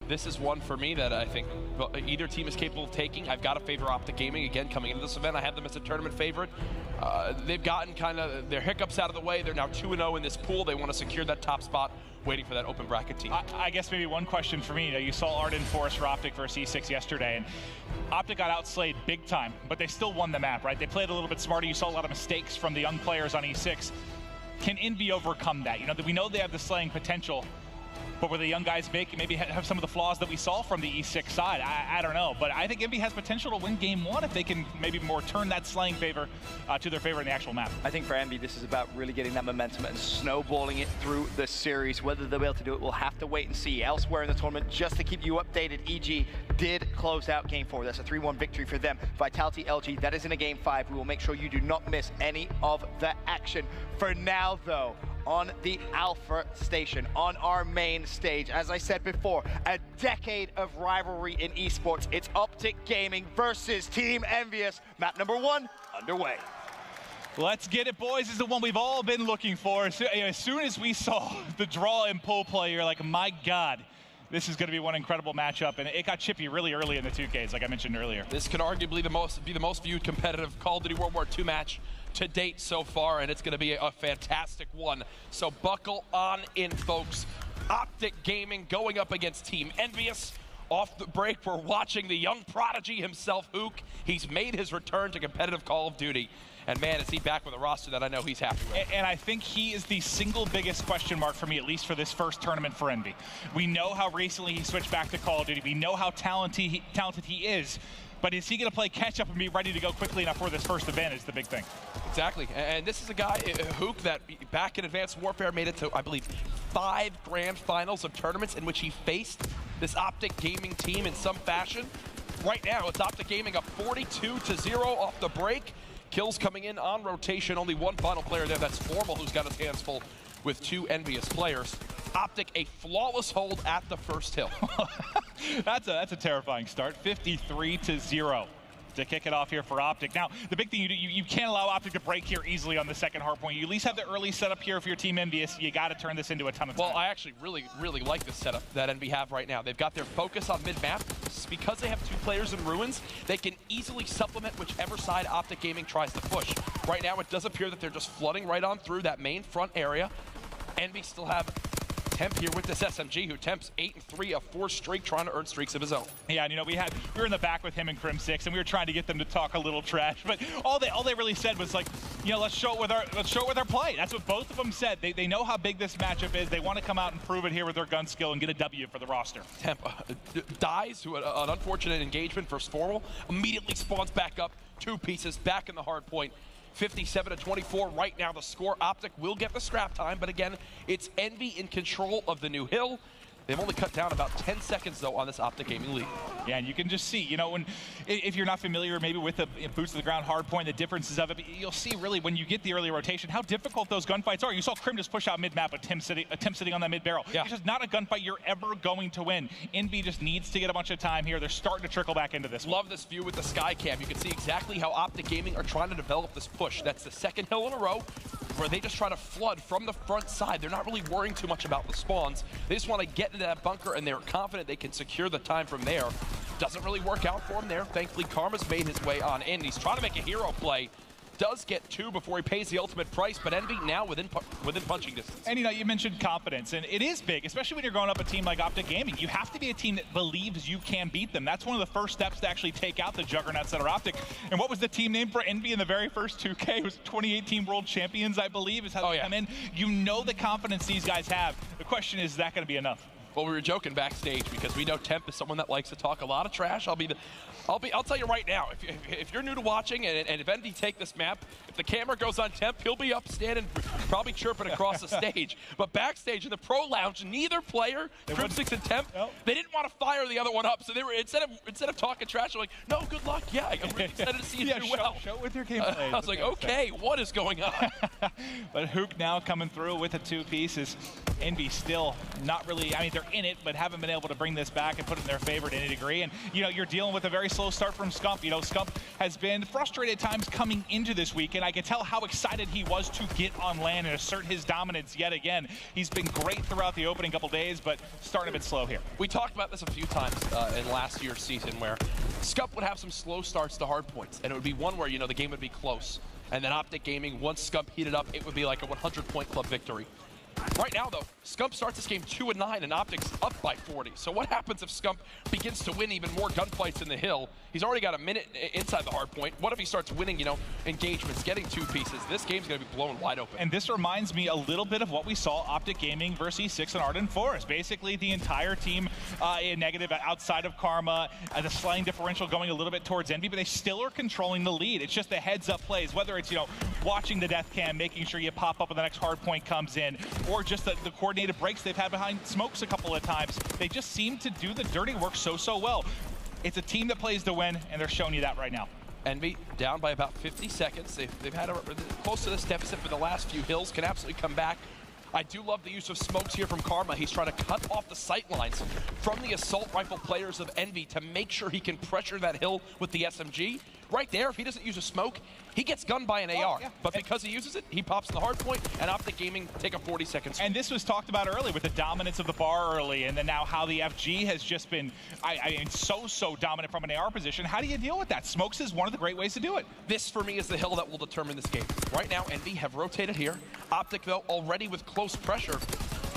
This is one for me that I think either team is capable of taking. I've got to favor OpTic Gaming. Again, coming into this event, I have them as a tournament favorite. They've gotten kind of their hiccups out of the way. They're now 2-0 in this pool. They want to secure that top spot, waiting for that open bracket team. I guess maybe one question for me. You saw Arden force for OpTic versus E6 yesterday, and OpTic got outslayed big time, but they still won the map, right? They played a little bit smarter. You saw a lot of mistakes from the young players on E6. Can Envy overcome that? You know, we know they have the slaying potential, but were the young guys maybe have some of the flaws that we saw from the E6 side? I don't know, but I think Envy has potential to win game one if they can maybe more turn that slaying favor to their favor in the actual map. I think for Envy, this is about really getting that momentum and snowballing it through the series. Whether they'll be able to do it, we'll have to wait and see. Elsewhere in the tournament, just to keep you updated, EG did close out game 4. That's a 3-1 victory for them. Vitality LG, that is in a game 5. We will make sure you do not miss any of the action. For now, though, on the Alpha station, on our main stage, as I said before, a decade of rivalry in esports. It's OpTic Gaming versus Team Envious. Map number 1 underway. Let's get it, boys. This is the one we've all been looking for. As soon as we saw the draw and pull play, you're like, my God, this is going to be one incredible matchup, and it got chippy really early in the 2Ks, like I mentioned earlier. This could arguably be the most viewed competitive Call of Duty World War II match to date so far, and it's going to be a fantastic one. So buckle on in, folks. OpTic Gaming going up against Team Envious. Off the break, we're watching the young prodigy himself, Hook. He's made his return to competitive Call of Duty. And man, is he back with a roster that I know he's happy with. And I think he is the single biggest question mark for me, at least for this first tournament for Envy. We know how recently he switched back to Call of Duty. We know how talented he is. But is he going to play catch-up and be ready to go quickly enough for this first event is the big thing. Exactly. And this is a guy, Hook, that back in Advanced Warfare made it to, I believe, 5 grand finals of tournaments in which he faced this OpTic Gaming team in some fashion. Right now, it's OpTic Gaming up 42-0 off the break. Kills coming in on rotation. Only one final player there. That's Formal, who's got his hands full with 2 Envious players. OpTic, a flawless hold at the first hill. That's a terrifying start. 53-0 to kick it off here for OpTic. Now, the big thing you can't allow OpTic to break here easily on the second hard point. You at least have the early setup here for your Team Envious. You got to turn this into a ton of time. Well, I actually really like this setup that Envy have right now. They've got their focus on mid-map. Because they have 2 players in Ruins, they can easily supplement whichever side OpTic Gaming tries to push. Right now, it does appear that they're just flooding right on through that main front area. Envy still have Temp here with this SMG, who Temp's 8-3, a 4 streak, trying to earn streaks of his own. Yeah, and you know, we were in the back with him and Crim6, and we were trying to get them to talk a little trash, but all they really said was like, you know, let's show it with our play. That's what both of them said. They know how big this matchup is. They want to come out and prove it here with their gun skill and get a W for the roster. Temp dies to an unfortunate engagement for Formal, immediately spawns back up, 2 pieces, back in the hard point. 57-24 right now the score. OpTic will get the scrap time, but again, it's Envy in control of the new hill. They've only cut down about 10 seconds, though, on this OpTic Gaming lead. Yeah, and you can just see, you know, if you're not familiar maybe with the boots to the ground hard point, the differences of it, you'll see really when you get the early rotation how difficult those gunfights are. You saw Crim just push out mid-map with Tim sitting on that mid-barrel. Yeah. It's just not a gunfight you're ever going to win. Envy just needs to get a bunch of time here. They're starting to trickle back into this. Love this view with the sky cam. You can see exactly how OpTic Gaming are trying to develop this push. That's the second hill in a row where they just try to flood from the front side. They're not really worrying too much about the spawns. They just want to get into that bunker, and they're confident they can secure the time from there. Doesn't really work out for him there. Thankfully, Karma's made his way on in. He's trying to make a hero play. Does get 2 before he pays the ultimate price, but Envy now within punching distance. And you know, you mentioned confidence, and it is big, especially when you're going up a team like OpTic Gaming. You have to be a team that believes you can beat them. That's one of the first steps to actually take out the juggernauts that are OpTic. And what was the team name for Envy in the very first 2K? It was 2018 World Champions, I believe, is how they come in. You know the confidence these guys have. The question is that going to be enough? Well, we were joking backstage because we know Temp is someone that likes to talk a lot of trash. I'll tell you right now, if you're new to watching and if Envy take this map, if the camera goes on Temp, he'll be up standing, probably chirping across the stage. But backstage in the pro lounge, neither player, Crim6 and Temp, they didn't want to fire the other one up. So they were instead of talking trash, they're like, no, good luck. Yeah, I'm really excited to see you do well. Show with your gameplay. I was like, okay, what is going on? But Hook now coming through with the 2 pieces. Envy still not really, I mean, they're they're in it, but haven't been able to bring this back and put it in their favor to any degree. And, you know, you're dealing with a very slow start from Scump. You know, Scump has been frustrated at times coming into this week, and I could tell how excited he was to get on land and assert his dominance yet again. He's been great throughout the opening couple days, but starting a bit slow here. We talked about this a few times in last year's season where Scump would have some slow starts to hard points, and it would be one where, you know, the game would be close. And then OpTic Gaming, once Scump heated up, it would be like a 100-point club victory. Right now, though, Scump starts this game 2-9, and OpTic's up by 40. So what happens if Scump begins to win even more gunfights in the hill? He's already got a minute inside the hard point. What if he starts winning, you know, engagements, getting 2 pieces? This game's going to be blown wide open. And this reminds me a little bit of what we saw OpTic Gaming versus E6 and Arden Forest. Basically, the entire team in negative outside of Karma, the slaying differential going a little bit towards Envy, but they still are controlling the lead. It's just the heads-up plays, whether it's, you know, watching the death cam, making sure you pop up when the next hard point comes in, or just the coordinated breaks they've had behind smokes a couple of times. They just seem to do the dirty work so well. It's a team that plays to win, and they're showing you that right now. Envy down by about 50 seconds. They've had close to this deficit for the last few hills, can absolutely come back. I do love the use of smokes here from Karma. He's trying to cut off the sight lines from the assault rifle players of Envy to make sure he can pressure that hill with the SMG. Right there, if he doesn't use a smoke, he gets gunned by an AR. Yeah. But because he uses it, he pops in the hard point, and OpTic Gaming take a 40-second swing. And this was talked about early with the dominance of the bar early, and then now how the FG has just been, I mean, so dominant from an AR position. How do you deal with that? Smokes is one of the great ways to do it. This, for me, is the hill that will determine this game. Right now, Envy have rotated here. OpTic, though, already with close pressure.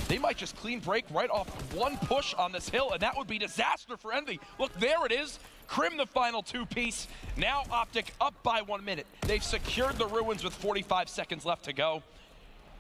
They might just clean break right off one push on this hill, and that would be disaster for Envy. Look, there it is. Crim the final 2-piece. Now OpTic up by 1 minute. They've secured the ruins with 45 seconds left to go.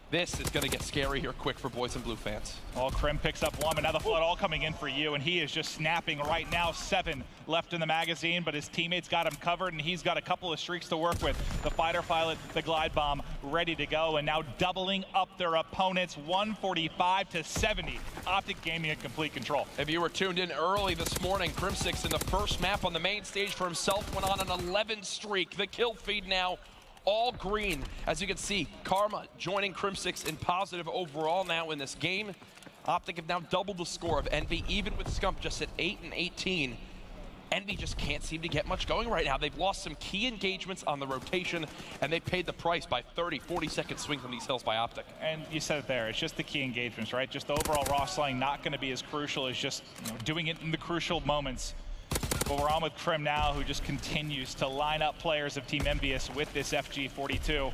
This is going to get scary here quick for Boys and Blue fans. Well, Crim picks up 1, but now the flood all coming in for you, and he is just snapping right now. 7 left in the magazine, but his teammates got him covered, and he's got a couple of streaks to work with. The fighter pilot, the glide bomb, ready to go, and now doubling up their opponents, 145 to 70. OpTic Gaming in complete control. If you were tuned in early this morning, Crim6 in the first map on the main stage for himself went on an 11 streak. The kill feed now all green. As you can see, Karma joining Crim6 in positive overall now in this game. OpTic have now doubled the score of Envy, even with Scump just at 8 and 18. Envy just can't seem to get much going right now. They've lost some key engagements on the rotation, and they paid the price by 30, 40-second swings on these hills by OpTic. And you said it there, it's just the key engagements, right? Just the overall raw slaying not going to be as crucial as just, you know, doing it in the crucial moments. But we're on with Crim now, who just continues to line up players of Team Envious with this FG42.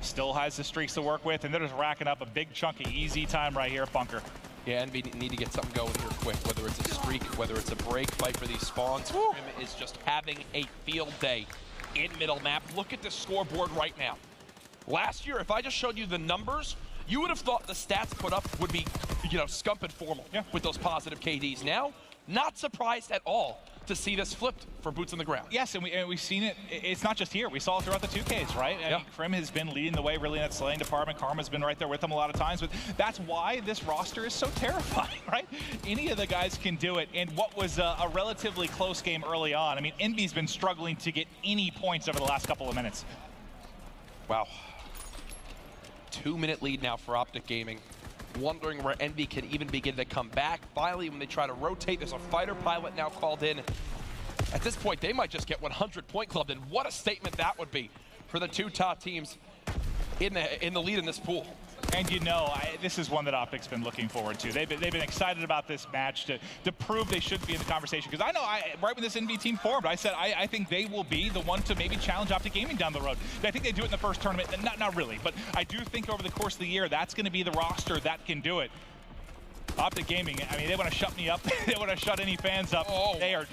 Still has the streaks to work with, and they're just racking up a big chunk of easy time right here at Bunker. Yeah, Envy need to get something going here quick, whether it's a streak, whether it's a break, fight for these spawns. Crim is just having a field day in middle map. Look at the scoreboard right now. Last year, if I just showed you the numbers, you would have thought the stats put up would be, you know, Scump and formal with those positive KDs. Now, not surprised at all to see this flipped for boots on the ground. Yes, and we've seen it. It's not just here. We saw it throughout the 2Ks, right? I mean, Crim has been leading the way really in that slaying department. Karma's been right there with them a lot of times, but that's why this roster is so terrifying, right? Any of the guys can do it. And what was a relatively close game early on, I mean, Envy's been struggling to get any points over the last couple of minutes. Wow. 2-minute lead now for OpTic Gaming. Wondering where Envy can even begin to come back. Finally, when they try to rotate, there's a fighter pilot now called in. At this point, they might just get 100-point clubbed, and what a statement that would be for the 2 top teams in the lead in this pool. And you know, this is one that OpTic's been looking forward to. They've been excited about this match to prove they should be in the conversation. Because I know, right when this Envy team formed, I said I think they will be the one to maybe challenge OpTic Gaming down the road. I think they do it in the first tournament, not really, but I do think over the course of the year, that's going to be the roster that can do it. OpTic Gaming, I mean, they want to shut me up. They want to shut any fans up. Oh, they are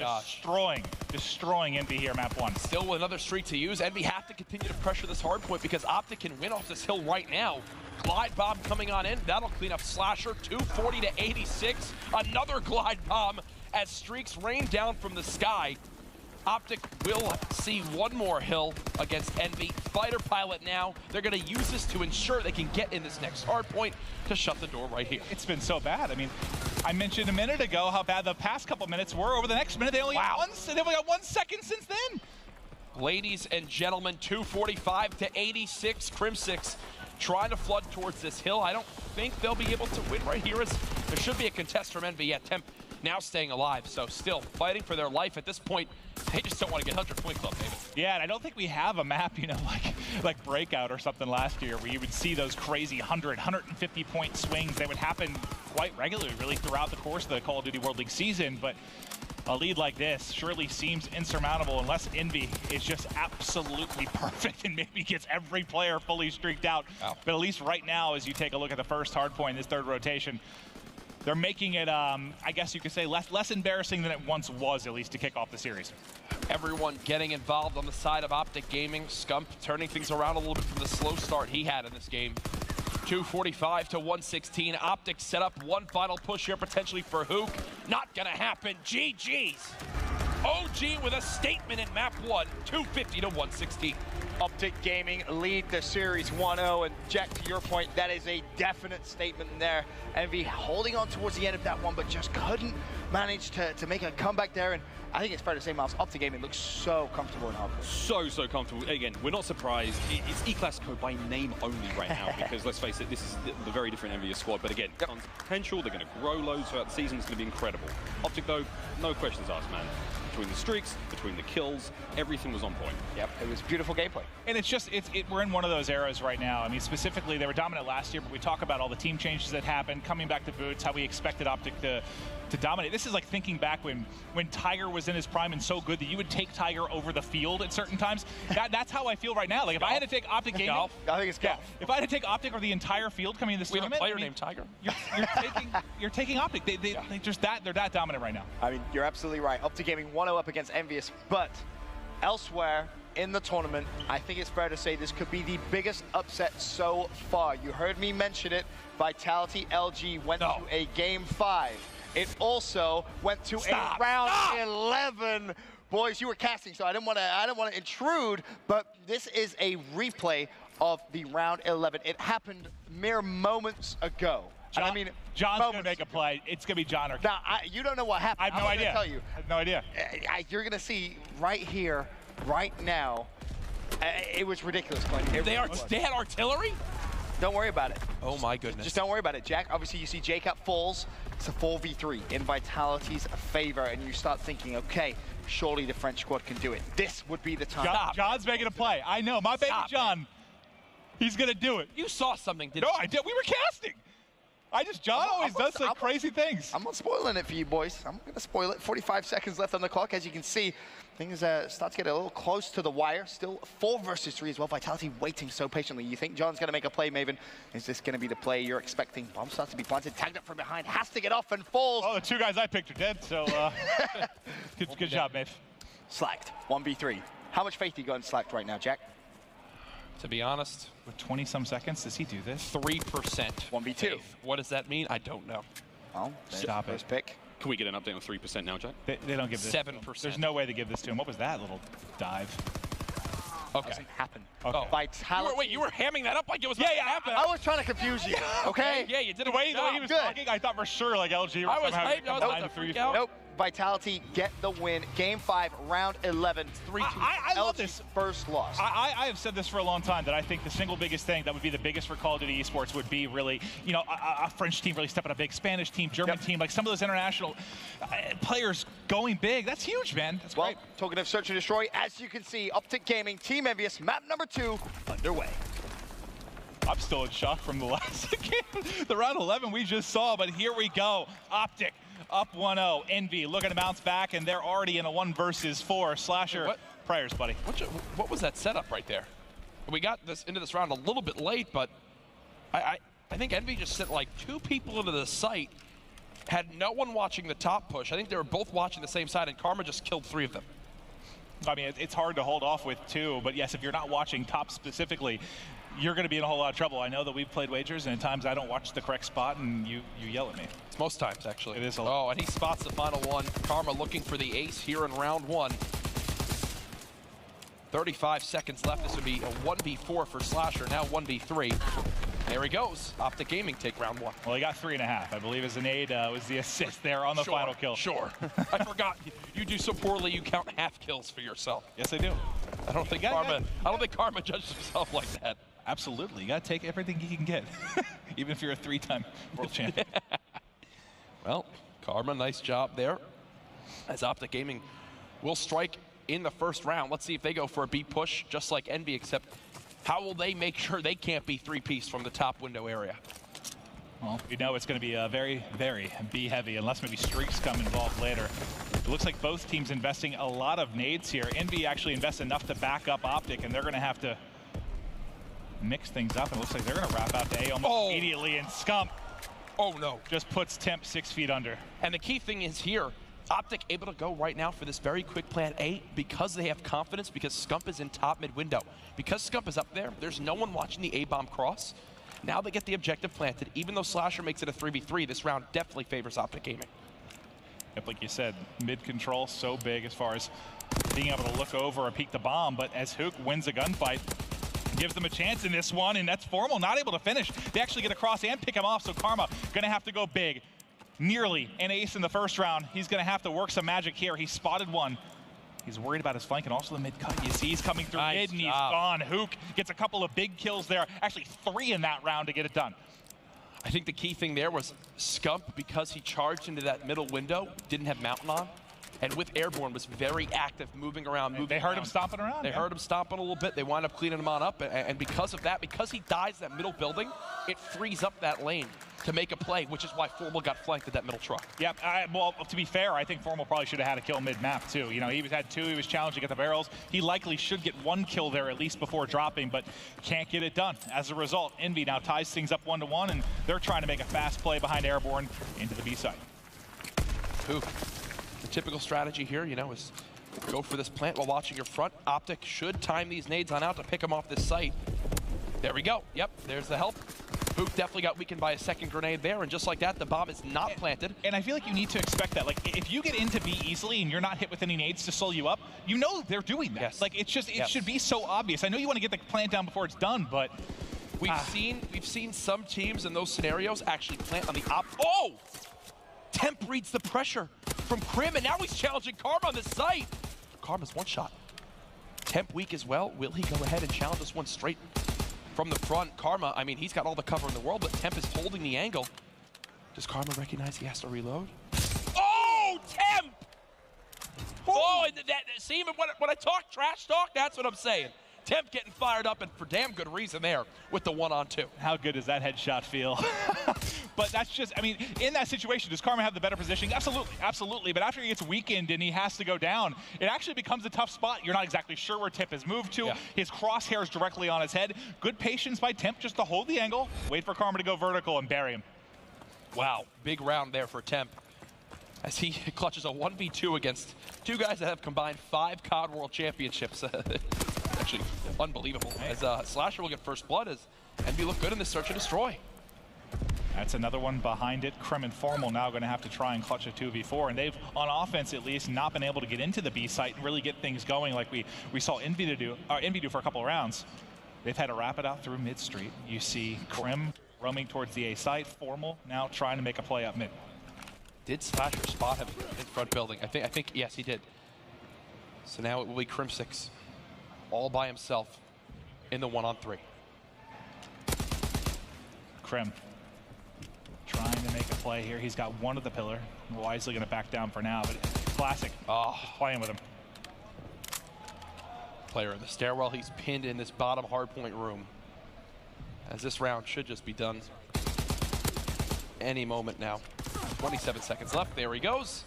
destroying Envy here, map 1. Still with another streak to use. Envy have to continue to pressure this hard point because OpTic can win off this hill right now. Glide bomb coming on in. That'll clean up Slasher. 240 to 86. Another glide bomb as streaks rain down from the sky. OpTic will see one more hill against Envy. Fighter pilot now. They're going to use this to ensure they can get in this next hard point to shut the door right here. It's been so bad. I mean, I mentioned a minute ago how bad the past couple minutes were. Over the next minute, they only got 1 second since then. Ladies and gentlemen, 245 to 86. Crim6 trying to flood towards this hill. I don't think they'll be able to win right here, as there should be a contest from Envy. Yeah, Temp now staying alive, so still fighting for their life at this point. They just don't want to get 100 point club, David. Yeah, and I don't think we have a map, you know, like Breakout or something last year, where you would see those crazy 100, 150 point swings that would happen quite regularly, really, throughout the course of the Call of Duty World League season. But a lead like this surely seems insurmountable unless Envy is just absolutely perfect and maybe gets every player fully streaked out. Wow. But at least right now, as you take a look at the first hard point in this third rotation, they're making it, I guess you could say, less embarrassing than it once was, at least, to kick off the series. Everyone getting involved on the side of OpTic Gaming. Scump turning things around a little bit from the slow start he had in this game. 245 to 116. OpTic set up one final push here, potentially for Hook. Not gonna happen. GG's. OG with a statement in map 1, 250 to 116. OpTic Gaming lead the series 1-0, and Jack, to your point, that is a definite statement in there. Envy holding on towards the end of that one, but just couldn't manage to make a comeback there. And I think it's fair to say, Miles, OpTic Gaming looks so comfortable in hardcore. So comfortable. Again, we're not surprised. It's E-Classico by name only right now, because let's face it, this is the very different Envious squad. But again, tons of potential. They're going to grow loads throughout the season. It's going to be incredible. OpTic, though, no questions asked, man. Between the streaks, between the kills, everything was on point. Yep, it was beautiful gameplay. And it's just, we're in one of those eras right now. I mean, specifically, they were dominant last year, but we talk about all the team changes that happened, coming back to Boots, how we expected OpTic to dominate. This is like thinking back when Tiger was in his prime and so good that you would take Tiger over the field at certain times. That's how I feel right now. Like if I had to take OpTic Gaming, Golf. I think it's golf. Yeah, if I had to take OpTic or the entire field coming in this We have a tournament, player named Tiger. you're taking OpTic. They're that dominant right now. I mean, you're absolutely right. OpTic Gaming 1-0 up against Envious, but elsewhere in the tournament, I think it's fair to say this could be the biggest upset so far. You heard me mention it. Vitality LG went to a Game 5. It also went to a round 11. Boys, you were casting, so I didn't want to intrude, but this is a replay of the round 11. It happened mere moments ago. John, I mean, John's going to make a play. It's going to be John or now, you don't know what happened. I have no idea. Tell you. I have no idea. You're going to see right here, right now. It was ridiculous, Glenn. They had artillery? Don't worry about it. Oh my goodness. Just don't worry about it, Jack. Obviously, you see Jacob falls. It's a 4v3 in Vitality's favor, and you start thinking, okay, surely the French squad can do it. This would be the time. John's making a play. I know. My baby John. He's going to do it. You saw something, didn't No, you? I did. We were casting. John always does some crazy things. I'm not spoiling it for you, boys. I'm going to spoil it. 45 seconds left on the clock. As you can see, things start to get a little close to the wire. Still 4 versus 3 as well. Vitality waiting so patiently. You think John's going to make a play, Maven? Is this going to be the play you're expecting? Bomb starts to be planted. Tagged up from behind. Has to get off and falls. Oh, the 2 guys I picked are dead, so good job, Maeve. Slacked. 1v3. How much faith do you got in Slacked right now, Jack? To be honest, With 20-some seconds, does he do this? 3%. 1v2. faith. What does that mean? I don't know. Well, Stop it. first pick. Can we get an update on 3% now, Jack? They don't give this. 7%. There's no way they give this to him. What was that little dive? Okay. Doesn't happen. Okay. Oh. Vitality. You were hamming that up like it was about to happen. I was trying to confuse you, okay? Yeah, you did The a way good job. he was Good. talking, I thought for sure like LG was I was somehow hyped. I was combined about to the freak 3-4. out. Nope. Vitality get the win. Game 5, round 11. 3-2. I love LG's this. First loss. I have said this for a long time, that I think the single biggest thing that would be the biggest for Call of Duty esports would be really, you know, a French team really stepping up big, Spanish team, German team, like some of those international players going big. That's huge, man. That's Well, great. talking of Search and Destroy, as you can see, OpTic Gaming, Team Envious, map number 2, underway. I'm still in shock from the last game, the round 11 we just saw, but here we go. OpTic up 1-0. Envy looking to bounce back, and they're already in a 1 versus 4. Slasher, What? prayers, buddy. What was that setup right there? We got this into this round a little bit late, but I think Envy just sent like 2 people into the site, had no one watching the top push. I think they were both watching the same side, and Karma just killed 3 of them. I mean, it's hard to hold off with 2, but yes, if you're not watching top specifically, you're going to be in a whole lot of trouble. I know that we've played wagers, and at times I don't watch the correct spot, and you yell at me. It's most times, actually. It is a lot. Oh, and he spots the final one. Karma looking for the ace here in round 1. 35 seconds left. This would be a 1v4 for Slasher, now 1v3. There he goes. OpTic Gaming take round 1. Well, he got 3.5. I believe his nade was the assist there on the final kill. Sure. I forgot. You do so poorly, you count half kills for yourself. Yes, I do. I don't think Karma judged himself like that. Absolutely. You got to take everything you can get, even if you're a 3-time world champion. Well, Karma, nice job there. As OpTic Gaming will strike in the first round. Let's see if they go for a B push, just like Envy, except how will they make sure they can't be 3-piece from the top window area? Well, we know it's going to be very, very B-heavy, unless maybe streaks come involved later. It looks like both teams investing a lot of nades here. Envy actually invests enough to back up OpTic, and they're going to have to mix things up. And it looks like they're going to wrap out to A almost immediately, and Scump just puts Temp 6 feet under. And the key thing is here, OpTic able to go right now for this very quick plant A because they have confidence, because Scump is in top mid window. Because Scump is up there, there's no one watching the A-bomb cross. Now they get the objective planted. Even though Slasher makes it a 3v3, this round definitely favors OpTic Gaming. Yep, like you said, mid control so big as far as being able to look over or peek the bomb, but as Hook wins a gunfight, gives them a chance in this one, and that's Formal not able to finish. They actually get across and pick him off, so Karma gonna have to go big. Nearly an ace in the first round. He's gonna have to work some magic here. He spotted one. He's worried about his flank and also the mid cut. You see he's coming through mid and he's gone. Hook gets a couple of big kills there. Actually 3 in that round to get it done. I think the key thing there was Scump, because he charged into that middle window, didn't have Mountain on, and with Airborne was very active, moving around, They heard him stomping around. They heard him stomping a little bit. They wind up cleaning him on up, and because of that, because he dies that middle building, it frees up that lane to make a play, which is why Formal got flanked at that middle truck. Yep, well, to be fair, I think Formal probably should have had a kill mid-map too. You know, he had 2, he was challenged to get the barrels. He likely should get 1 kill there at least before dropping, but can't get it done. As a result, Envy now ties things up 1-1, and they're trying to make a fast play behind Airborne into the B side. Hook. The typical strategy here, you know, is go for this plant while watching your front. OpTic should time these nades on out to pick them off this site. There we go. Yep, there's the help. Hook definitely got weakened by a second grenade there, and just like that, the bomb is not planted. And I feel like you need to expect that. Like, if you get into B easily and you're not hit with any nades to slow you up, you know they're doing that. Yes. Like, it's just, it should be so obvious. I know you want to get the plant down before it's done, but we've seen some teams in those scenarios actually plant on the Temp reads the pressure from Krim, and now he's challenging Karma on the site. Karma's one shot. Temp weak as well. Will he go ahead and challenge this one straight from the front? Karma, I mean, he's got all the cover in the world, but Temp is holding the angle. Does Karma recognize he has to reload? Oh, Temp! Oh, and see, when I talk trash talk, that's what I'm saying. Temp getting fired up, and for damn good reason there with the 1-on-2. How good does that headshot feel? But that's just, I mean, in that situation, does Karma have the better positioning? Absolutely, absolutely. But after he gets weakened and he has to go down, it actually becomes a tough spot. You're not exactly sure where Temp has moved to. Yeah. His crosshairs directly on his head. Good patience by Temp just to hold the angle, wait for Karma to go vertical and bury him. Wow, big round there for Temp, as he clutches a 1v2 against 2 guys that have combined 5 COD World Championships. Actually, unbelievable. As Slasher will get first blood, as Envy look good in this search and destroy. That's another one behind it. Krim and Formal now going to have to try and clutch a 2v4, and they've, on offense at least, not been able to get into the B site and really get things going like we saw Envy do for a couple of rounds. They've had to wrap it out through mid street. You see Krim roaming towards the A site. Formal now trying to make a play up mid. Did Slasher spot him in front building? I think yes, he did. So now it will be Crim6 all by himself in the 1-on-3. Krim trying to make a play here. He's got one of the pillar. Wisely going to back down for now, but classic. Just playing with him. Player in the stairwell. He's pinned in this bottom hardpoint room, as this round should just be done any moment now. 27 seconds left. There he goes.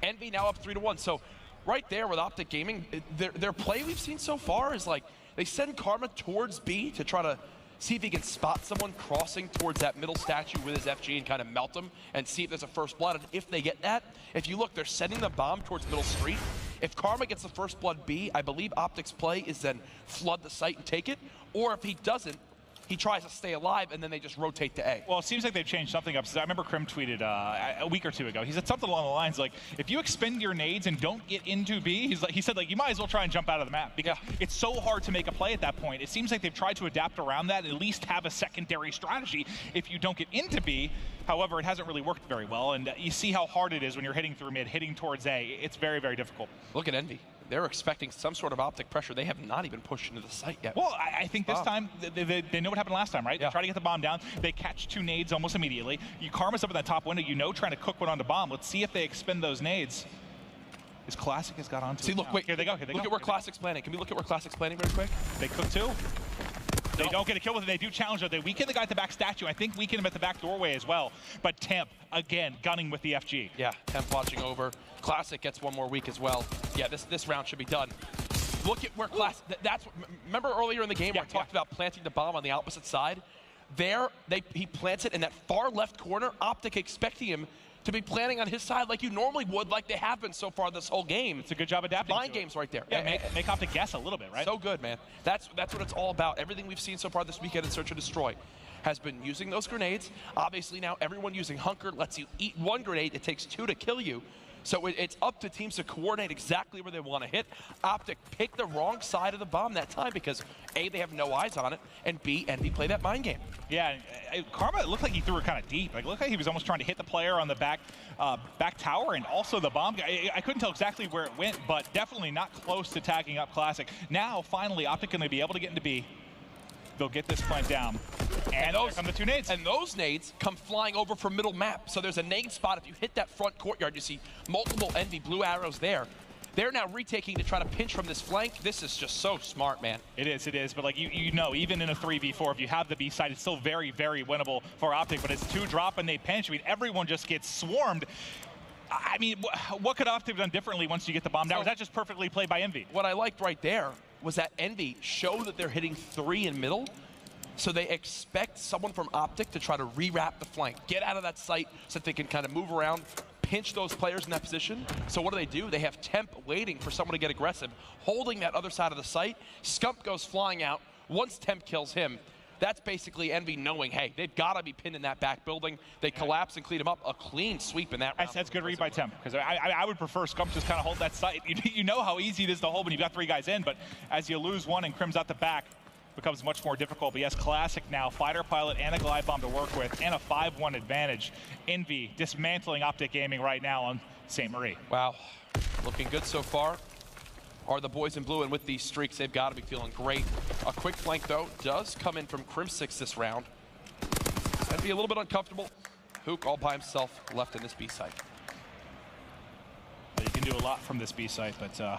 Envy now up 3-1. So right there with OpTic Gaming, their play we've seen so far is like they send Karma towards B to try to see if he can spot someone crossing towards that middle statue with his FG and kind of melt them and see if there's a first blood. And if they get that, if you look, they're sending the bomb towards middle street. If Karma gets the first blood B, I believe OpTic's play is then flood the site and take it. Or if he doesn't, he tries to stay alive, and then they just rotate to A. Well, it seems like they've changed something up. I remember Krim tweeted a week or 2 ago. He said something along the lines like, if you expend your nades and don't get into B, he said, like, you might as well try and jump out of the map, because it's so hard to make a play at that point. It seems like they've tried to adapt around that, at least have a secondary strategy. If you don't get into B, However, it hasn't really worked very well, and you see how hard it is when you're hitting through mid, hitting towards A. It's very, very difficult. Look at Envy. They're expecting some sort of OpTic pressure. They have not even pushed into the site yet. Well, I think this time, they know what happened last time, right? Yeah. They try to get the bomb down. They catch 2 nades almost immediately. Karma's up in that top window, trying to cook one on the bomb. Let's see if they expend those nades. This Classic has got onto See, it look, now. wait. Here they go. Look at where Classic's planning. Can we look at where Classic's planning very quick? They cook 2. They don't get a kill with it. They do challenge though. They weaken the guy at the back statue. I think weaken him at the back doorway as well. But Temp, again, gunning with the FG. Yeah, Temp watching over. Classic gets one more week as well. Yeah, this round should be done. Look at where Classic, remember earlier in the game where I talked about planting the bomb on the opposite side? There, he plants it in that far left corner, OpTic expecting him to be planning on his side like you normally would, like they have been so far this whole game. It's a good job adapting. Mind games right there. Yeah, make OpTic guess a little bit, right? So good, man. That's what it's all about. Everything we've seen so far this weekend in Search and Destroy has been using those grenades. Obviously now everyone using Hunker lets you eat 1 grenade. It takes 2 to kill you. So it's up to teams to coordinate exactly where they want to hit. OpTic picked the wrong side of the bomb that time because A, they have no eyes on it, and B, Envy play that mind game. Yeah, Karma looked like he threw it kind of deep. Like, it looked like he was almost trying to hit the player on the back tower and also the bomb. I couldn't tell exactly where it went, but definitely not close to tagging up Classic. Now, finally, OpTic going to be able to get into B. They'll get this plant down. And those come the 2 nades. And those nades come flying over from middle map. So there's a nade spot. If you hit that front courtyard, you see multiple Envy blue arrows there. They're now retaking to try to pinch from this flank. This is just so smart, man. It is. But like you know, even in a 3v4, if you have the B side, it's still very, very winnable for OpTic. But it's 2 drop and they pinch. I mean, everyone just gets swarmed. I mean, what could OpTic have done differently once you get the bomb down? Was that just perfectly played by Envy? What I liked right there was that Envy showed that they're hitting 3 in middle. So they expect someone from OpTic to try to rewrap the flank, get out of that site so that they can kind of move around, pinch those players in that position. So what do? They have Temp waiting for someone to get aggressive, holding that other side of the site. Scump goes flying out. Once Temp kills him, that's basically Envy knowing, hey, they've got to be pinned in that back building. They collapse and clean him up. A clean sweep in that round. That's good read by Temp, because I would prefer Scump just kind of hold that site. You know how easy it is to hold when you've got 3 guys in, but as you lose 1 and Crim's out the back, becomes much more difficult. But yes, Classic now, fighter pilot and a glide bomb to work with, and a 5-1 advantage. Envy dismantling OpTic Gaming right now on St. Marie. Wow, looking good so far. Are the boys in blue, and with these streaks, they've got to be feeling great. A quick flank, though, does come in from Crim6 this round. That'd be a little bit uncomfortable. Hook all by himself left in this B site. You can do a lot from this B site, but a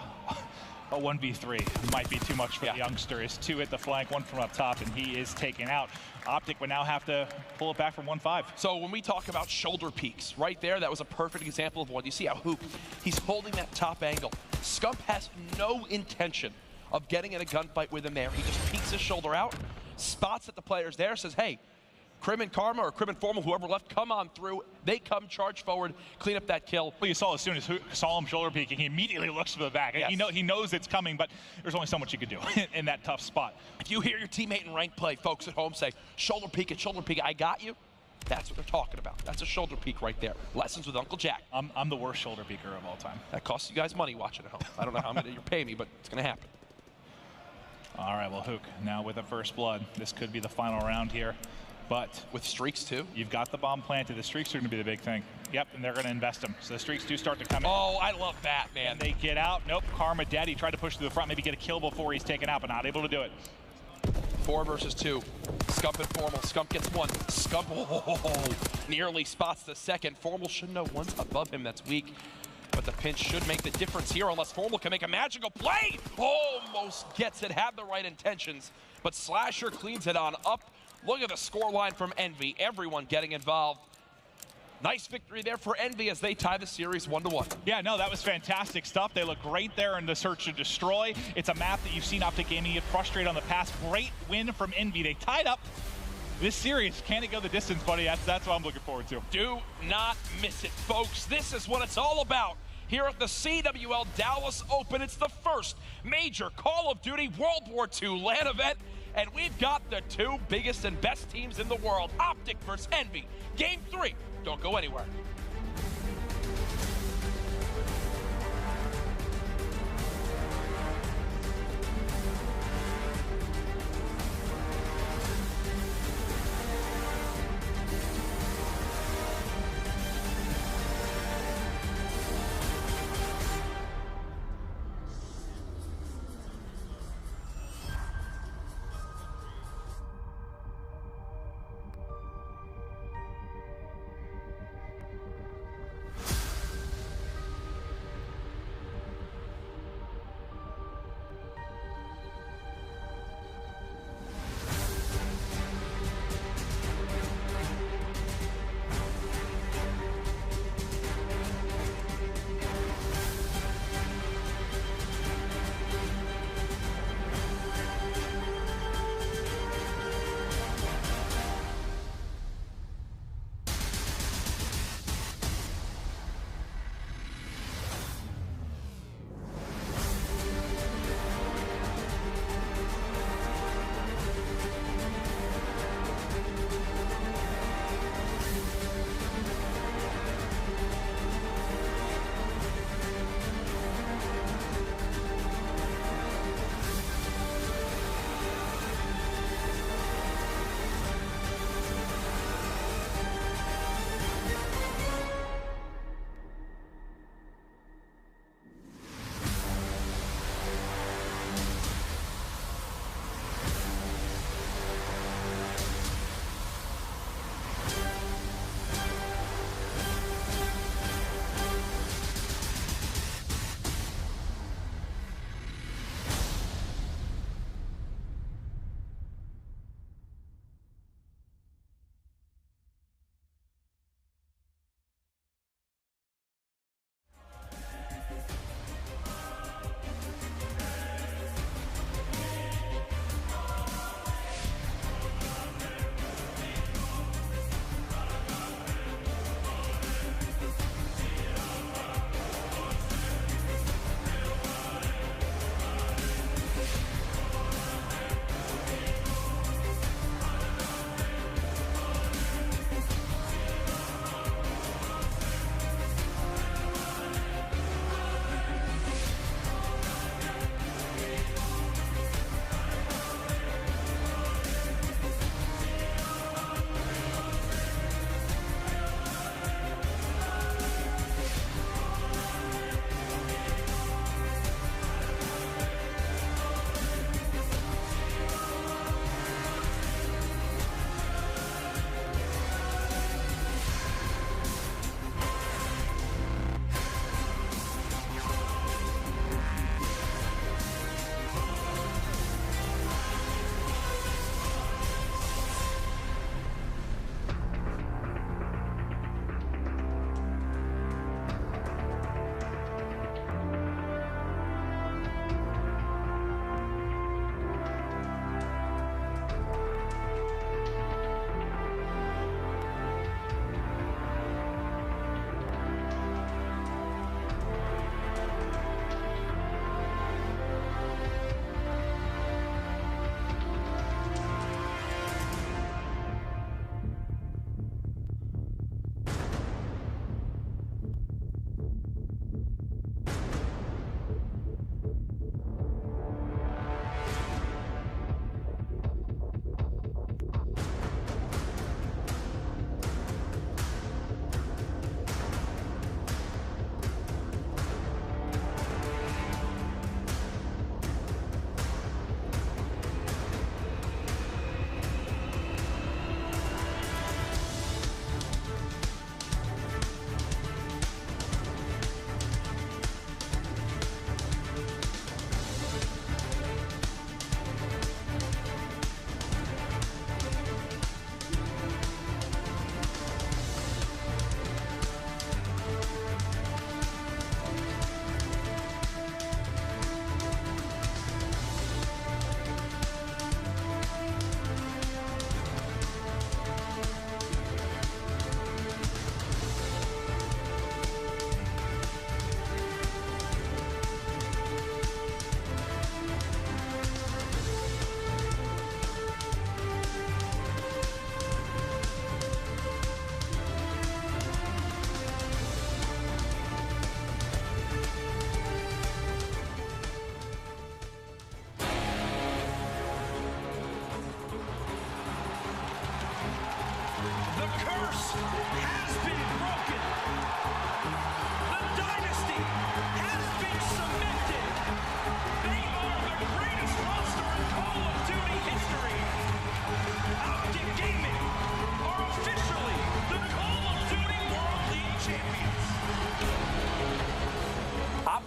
1v3 might be too much for the youngster. Is 2 at the flank, 1 from up top, and he is taken out. OpTic would now have to pull it back from 1-5. So when we talk about shoulder peaks, right there, that was a perfect example of one. You see how Hook, he's holding that top angle. Scump has no intention of getting in a gunfight with him there. He just peeks his shoulder out, spots that the player's there, says, hey, Crim and Karma or Crim and Formal, whoever left, come on through. They come, charge forward, clean up that kill. Well, you saw as soon as Hook saw him shoulder peeking, he immediately looks to the back. Yes. He knows it's coming, but there's only so much you could do in that tough spot. If you hear your teammate in ranked play, folks at home say, shoulder peek, I got you. That's what they're talking about. That's a shoulder peek right there. Lessons with Uncle Jack. I'm the worst shoulder peeker of all time. That costs you guys money watching at home. I don't know how many you're paying me, but it's going to happen. All right, well, Hook now with a first blood. This could be the final round here. But with streaks too, you've got the bomb planted. The streaks are going to be the big thing. Yep, and they're going to invest them. So the streaks do start to come in. Oh, I love that, man. And they get out. Nope, Karma dead. He tried to push to the front, maybe get a kill before he's taken out, but not able to do it. 4 versus 2. Scump and Formal. Scump gets 1. Scump nearly spots the second. Formal should know one's above him. That's weak. But the pinch should make the difference here unless Formal can make a magical play. Almost gets it. Had the right intentions. But Slasher cleans it on up. Look at the score line from Envy. Everyone getting involved. Nice victory there for Envy as they tie the series 1-1. Yeah, no, that was fantastic stuff. They look great there in the search to destroy. It's a map that you've seen OpTic Gaming get frustrated on the past. Great win from Envy. They tied up this series. Can it go the distance, buddy? That's what I'm looking forward to. Do not miss it, folks. This is what it's all about. Here at the CWL Dallas Open, it's the first major Call of Duty World War II LAN event. And we've got the 2 biggest and best teams in the world, OpTic versus Envy. Game 3. Don't go anywhere.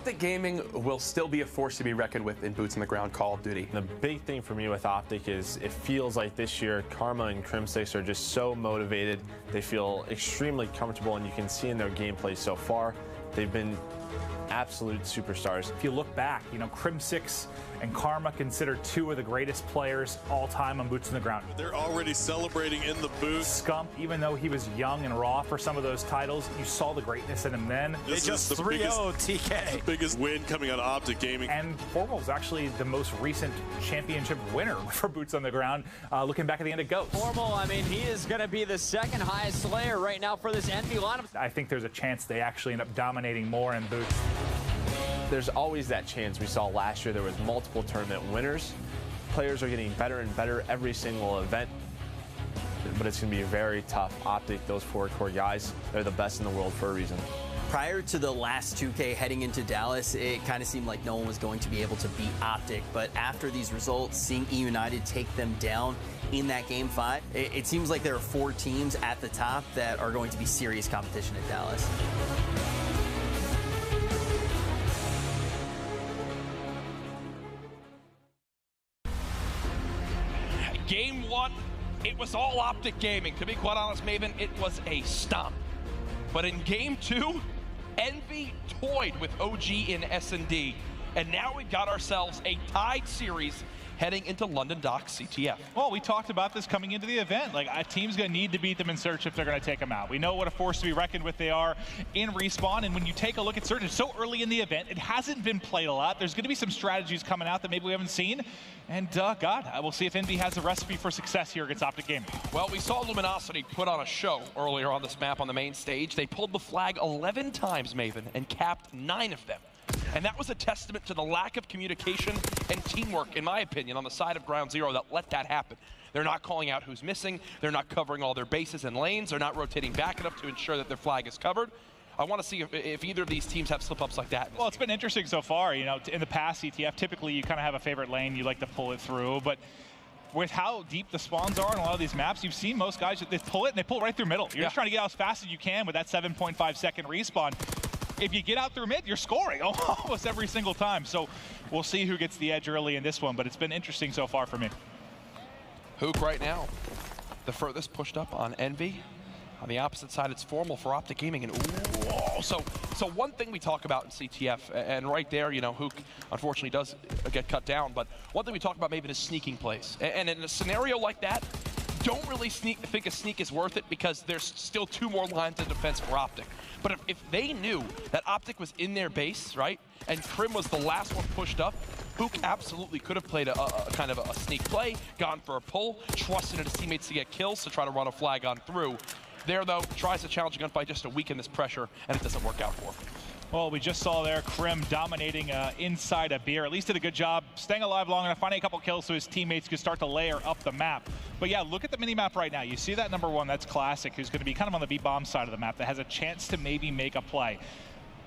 OpTic Gaming will still be a force to be reckoned with in boots on the ground Call of Duty. The big thing for me with OpTic is it feels like this year Karma and Crimsix are just so motivated. They feel extremely comfortable, and you can see in their gameplay so far, they've been absolute superstars. If you look back, you know, Crimsix and Karma considered two of the greatest players all time on boots on the ground. They're already celebrating in the booth. Scump, even though he was young and raw for some of those titles, you saw the greatness in him then. This is the 3-0 TK. The biggest win coming out of OpTic Gaming. And Formal was actually the most recent championship winner for boots on the ground, looking back at the end of GOATS. Formal, I mean, he is going to be the second highest slayer right now for this Envy lineup. I think there's a chance they actually end up dominating more in boots. There's always that chance. We saw last year there was multiple tournament winners. Players are getting better and better every single event, but it's going to be very tough. OpTic, those four core guys, they're the best in the world for a reason. Prior to the last 2K heading into Dallas, it kind of seemed like no one was going to be able to beat OpTic, but after these results, seeing E United take them down in that Game 5, it seems like there are 4 teams at the top that are going to be serious competition at Dallas. Game 1, it was all OpTic Gaming. To be quite honest, Maven, it was a stomp. But in Game 2, Envy toyed with OG in S&D. And now we've got ourselves a tied series heading into London Docks CTF. Well, we talked about this coming into the event. Like, a team's going to need to beat them in Search if they're going to take them out. We know what a force to be reckoned with they are in Respawn, and when you take a look at Search, it's so early in the event, it hasn't been played a lot. There's going to be some strategies coming out that maybe we haven't seen, and God, I will see if Envy has a recipe for success here against OpTic Gaming. Well, we saw Luminosity put on a show earlier on this map on the main stage. They pulled the flag 11 times, Maven, and capped 9 of them. And that was a testament to the lack of communication and teamwork, in my opinion, on the side of Ground Zero that let that happen. They're not calling out who's missing. They're not covering all their bases and lanes. They're not rotating back enough to ensure that their flag is covered. I want to see if either of these teams have slip-ups like that. Well, it's been interesting so far. You know, in the past CTF, typically you kind of have a favorite lane. You like to pull it through, but with how deep the spawns are on a lot of these maps, you've seen most guys, they pull it and they pull right through middle. You're just trying to get out as fast as you can with that 7.5 second respawn. If you get out through mid, you're scoring almost every single time. So we'll see who gets the edge early in this one, but it's been interesting so far for me. Hook right now, the furthest pushed up on Envy. On the opposite side, it's Formal for OpTic Gaming. And ooh, so one thing we talk about in CTF, and right there, you know, Hook unfortunately does get cut down, but one thing we talk about maybe is sneaking plays. And in a scenario like that, don't really think a sneak is worth it because there's still 2 more lines of defense for OpTic. But if they knew that OpTic was in their base, right, and Crim was the last one pushed up, Hook absolutely could have played a kind of a sneak play, gone for a pull, trusted his teammates to get kills to try to run a flag on through. There, though, tries to challenge a gunfight just to weaken this pressure, and it doesn't work out for him. Well, we just saw there Crim dominating inside a beer. At least did a good job staying alive long enough, finding a couple kills so his teammates could start to layer up the map. But yeah, look at the mini-map right now. You see that number 1, that's Classic, who's going to be kind of on the B-bomb side of the map that has a chance to maybe make a play.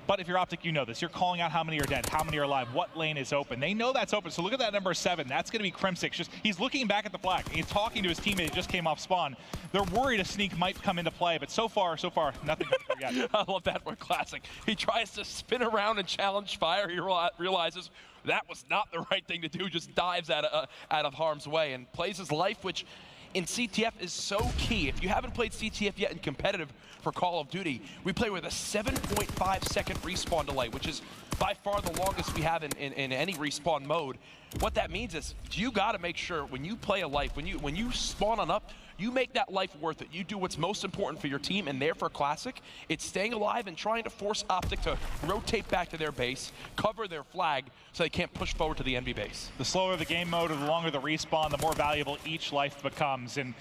But if you're OpTic, you know this. You're calling out how many are dead, how many are alive, what lane is open. They know that's open, so look at that number 7. That's going to be Crimsix. Just he's looking back at the flag. He's talking to his teammate who just came off spawn. They're worried a sneak might come into play, but so far, nothing yet. I love that one, Classic. He tries to spin around and challenge fire. He realizes that was not the right thing to do, just dives out of harm's way and plays his life, which in CTF is so key. If you haven't played CTF yet in competitive for Call of Duty, we play with a 7.5 second respawn delay, which is by far the longest we have in any respawn mode. What that means is you got to make sure when you play a life, when you spawn on up, you make that life worth it. You do what's most important for your team, and there for Classic, it's staying alive and trying to force OpTic to rotate back to their base, cover their flag, so they can't push forward to the Envy base. The slower the game mode, or the longer the respawn, the more valuable each life becomes. And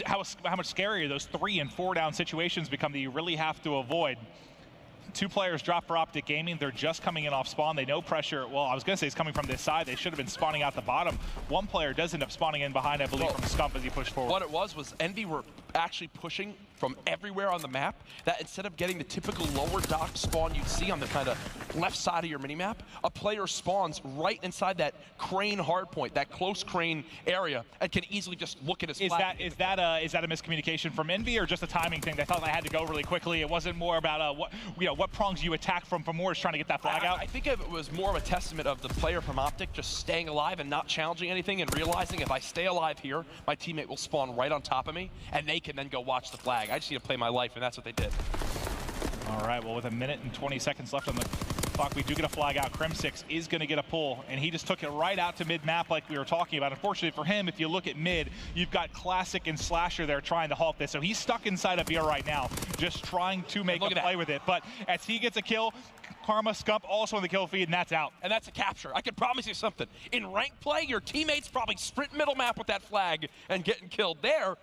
how much scarier those 3 and 4 down situations become that you really have to avoid. 2 players drop for OpTic Gaming. They're just coming in off spawn. They know pressure. Well, I was going to say it's coming from this side. They should have been spawning out the bottom. One player does end up spawning in behind, I believe, from Scump as he pushed forward. What it was Envy were actually pushing from everywhere on the map, that instead of getting the typical lower dock spawn you'd see on the kind of left side of your minimap, a player spawns right inside that crane hardpoint, that close crane area, and can easily just look at his flag. Is that a miscommunication from Envy, or just a timing thing? They thought they had to go really quickly. It wasn't more about what prongs you attack from more is trying to get that flag out. I think it was more of a testament of the player from OpTic just staying alive and not challenging anything, and realizing if I stay alive here, my teammate will spawn right on top of me, and they can then go watch the flag. I just need to play my life, and that's what they did. All right, well, with 1 minute and 20 seconds left on the clock, we do get a flag out. Crim6 is going to get a pull, and he just took it right out to mid-map like we were talking about. Unfortunately for him, if you look at mid, you've got Classic and Slasher there trying to halt this. So he's stuck inside a beer right now, just trying to make a play with it. But as he gets a kill, Karma, Scump also in the kill feed, and that's out. And that's a capture. I can promise you something. In ranked play, your teammates probably sprint middle map with that flag and getting killed there.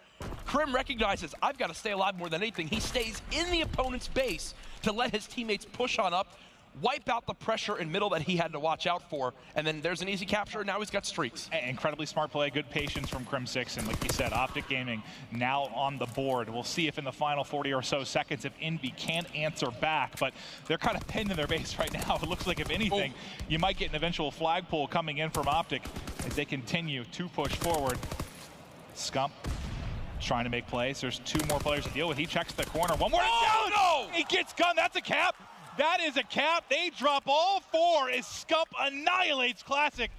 Crim recognizes, I've got to stay alive more than anything. He stays in the opponent's base to let his teammates push on up, wipe out the pressure in middle that he had to watch out for, and then there's an easy capture, and now he's got streaks. Incredibly smart play, good patience from Crim6, and like you said, OpTic Gaming now on the board. We'll see if in the final 40 or so seconds if Envy can't answer back, but they're kind of pinned in their base right now. It looks like if anything, you might get an eventual flag pull coming in from OpTic as they continue to push forward. Scump trying to make plays. There's 2 more players to deal with. He checks the corner. One more down! No! He gets gunned. That's a cap. That is a cap. They drop all 4 as Scump annihilates Classic.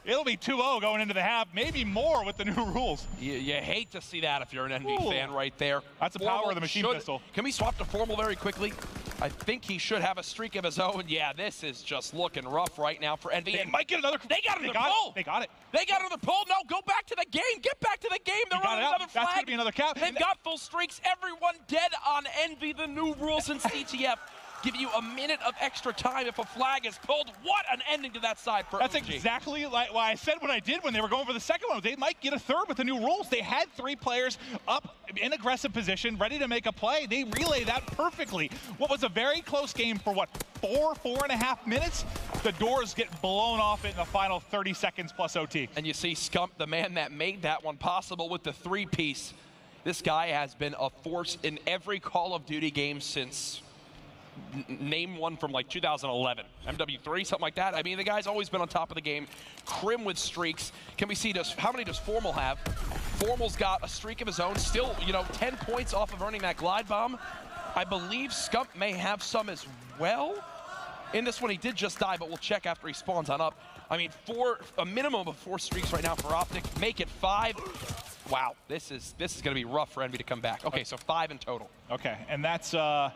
It'll be 2-0 going into the half, maybe more with the new rules. You hate to see that if you're an Envy fan right there. That's the power of the machine pistol. Can we swap to Formal very quickly? I think he should have a streak of his own. Yeah, this is just looking rough right now for Envy. They might get another. They got another pull. They got it. They got another pull. No, go back to the game. Get back to the game. They're running another flag. That's going to be another cap. They've got full streaks. Everyone dead on Envy. The new rules in CTF give you a minute of extra time if a flag is pulled. What an ending to that side for That's OG. exactly like why I said what I did when they were going for the second one. They might get a third with the new rules. They had 3 players up in aggressive position, ready to make a play. They relay that perfectly. What was a very close game for what, 4.5 minutes? The doors get blown off in the final 30 seconds plus OT. And you see Scump, the man that made that one possible with the 3-piece. This guy has been a force in every Call of Duty game since name one from like 2011, MW3, something like that. I mean, the guy's always been on top of the game. Crim with streaks. Can we see how many does Formal have? Formal's got a streak of his own, still, 10 points off of earning that glide bomb. I believe Scump may have some as well. In this one, he did just die, but we'll check after he spawns on up. I mean, a minimum of 4 streaks right now for OpTic. Make it 5. Wow, this is going to be rough for Envy to come back. Okay, so 5 in total. Okay, and that's 5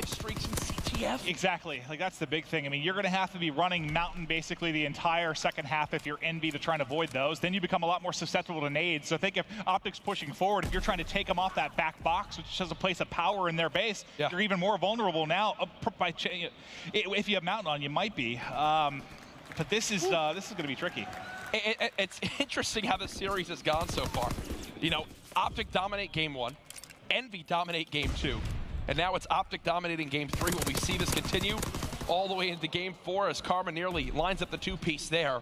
streaks in CTF. Exactly. Like, that's the big thing. I mean, you're going to have to be running Mountain basically the entire second half if you're Envy to try and avoid those. Then you become a lot more susceptible to nades. So I think if OpTic's pushing forward, if you're trying to take them off that back box, which has a place of power in their base, you're even more vulnerable now. If you have Mountain on, you might be. But this is going to be tricky. It's interesting how the series has gone so far. OpTic dominate game 1, Envy dominate game 2, and now it's OpTic dominating game 3. Will we see this continue all the way into game 4 as Karma nearly lines up the 2-piece there?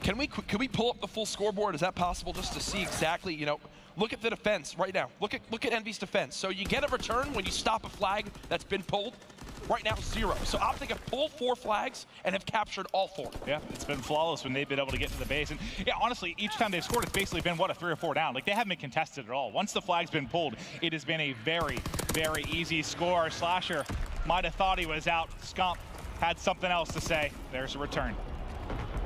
Can we pull up the full scoreboard? Is that possible, just to see exactly, look at the defense right now. Look at Envy's defense. So you get a return when you stop a flag that's been pulled. Right now, 0. So OpTic have pulled 4 flags and have captured all 4. Yeah, it's been flawless when they've been able to get to the base. And yeah, honestly, each time they've scored, it's basically been, what, a 3 or 4 down. Like, they haven't been contested at all. Once the flag's been pulled, it has been a very, very easy score. Slasher might have thought he was out. Scump had something else to say. There's a return.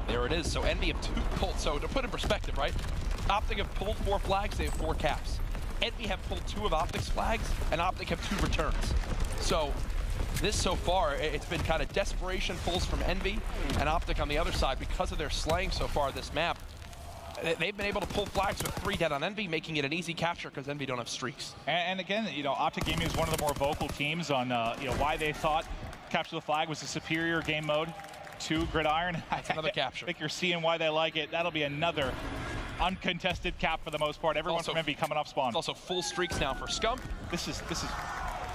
There it is. So Envy have 2 pulled. So to put in perspective, right? OpTic have pulled 4 flags. They have 4 caps. Envy have pulled 2 of OpTic's flags, and OpTic have 2 returns. So this so far, it's been kind of desperation pulls from Envy and OpTic on the other side because of their slaying so far this map. They've been able to pull flags with 3 dead on Envy, making it an easy capture because Envy don't have streaks. And again, OpTic Gaming is one of the more vocal teams on why they thought Capture the Flag was a superior game mode to Gridiron. That's another capture. I think you're seeing why they like it. That'll be another uncontested cap for the most part. Everyone from Envy coming up spawn. It's also full streaks now for Scump. This is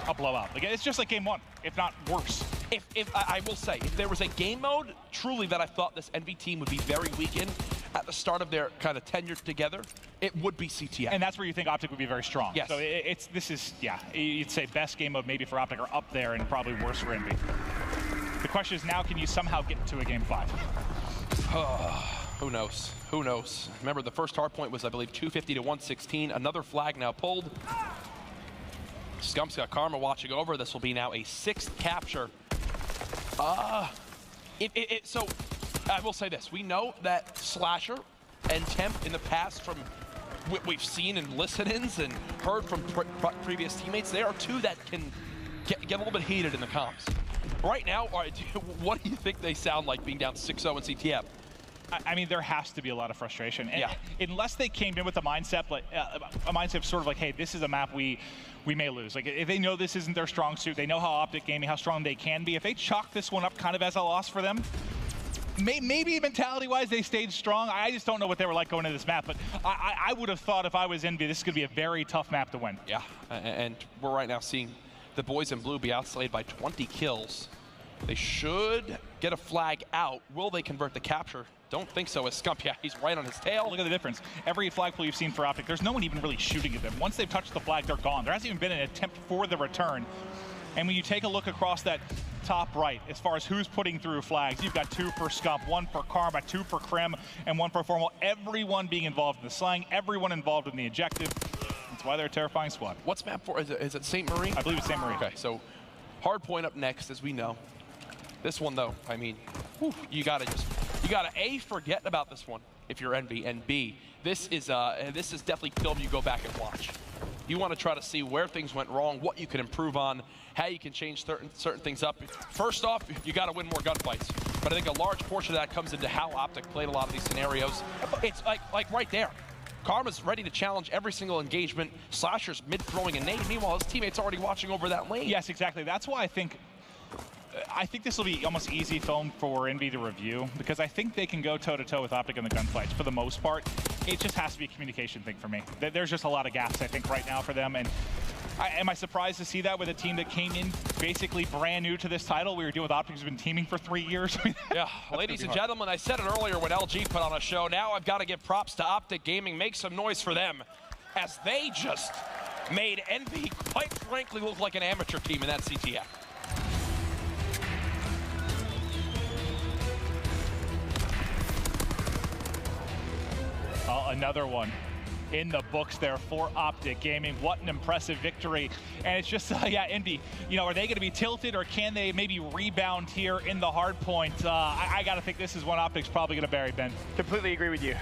a blowout. Like, it's just like game 1, if not worse. If I will say, if there was a game mode truly that I thought this Envy team would be very weak in, at the start of their kind of tenure together, it would be CTF. And that's where you think OpTic would be very strong. Yes. So this is, yeah, you'd say best game mode maybe for OpTic or up there and probably worse for Envy. The question is now, can you somehow get to a game 5? Who knows? Who knows? Remember, the first hard point was, I believe, 250 to 116. Another flag now pulled. Scump's got Karma watching over. This will be now a 6th capture. So, I will say this. We know that Slasher and Temp in the past, from what we've seen in listen-ins and heard from previous teammates, they are two that can get a little bit heated in the comms. Right now, what do you think they sound like being down 6-0 in CTF? I mean, there has to be a lot of frustration. And yeah. Unless they came in with a mindset, like a mindset sort of like, hey, this is a map we may lose. Like, if they know this isn't their strong suit, they know how OpTic gaming, how strong they can be. If they chalk this one up kind of as a loss for them, maybe mentality-wise they stayed strong. I just don't know what they were like going into this map. But I would have thought if I was Envy, this is going to be a very tough map to win. Yeah, and we're right now seeing the boys in blue be outslayed by 20 kills. They should get a flag out. Will they convert the capture? Don't think so. As Scump, yeah, he's right on his tail. Look at the difference. Every flag pull you've seen for OpTic, there's no one even really shooting at them. Once they've touched the flag, they're gone. There hasn't even been an attempt for the return. And when you take a look across that top right, as far as who's putting through flags, you've got 2 for Scump, 1 for Karma, 2 for Krim, and 1 for Formal. Everyone being involved in the slang, everyone involved in the objective. That's why they're a terrifying squad. What's map 4? Is it St. Marie? I believe it's St. Marie. Okay, so hard point up next, as we know. This one, though, I mean, you gotta A, forget about this one if you're Envy, and B, this is definitely film you go back and watch. You want to try to see where things went wrong, what you can improve on, how you can change certain things up. First off, you got to win more gunfights. But I think a large portion of that comes into how OpTic played a lot of these scenarios. It's like right there. Karma's ready to challenge every single engagement. Slasher's mid-throwing a nade. Meanwhile, his teammate's already watching over that lane. Yes, exactly. That's why I think this will be almost easy film for Envy to review, because I think they can go toe-to-toe with OpTic in the gunfights for the most part. It just has to be a communication thing for me. There's just a lot of gaps, I think, right now for them. And am I surprised to see that with a team that came in basically brand new to this title? We were dealing with OpTic who's been teaming for 3 years. Yeah, ladies and gentlemen, I said it earlier when LG put on a show. Now I've got to give props to OpTic Gaming. Make some noise for them, as they just made Envy, quite frankly, look like an amateur team in that CTF. Another one in the books there for OpTic Gaming. What an impressive victory. And it's just, yeah, Envy, you know, are they going to be tilted, or can they maybe rebound here in the hard point? I got to think this is one OpTic's probably going to bury, Ben. Completely agree with you.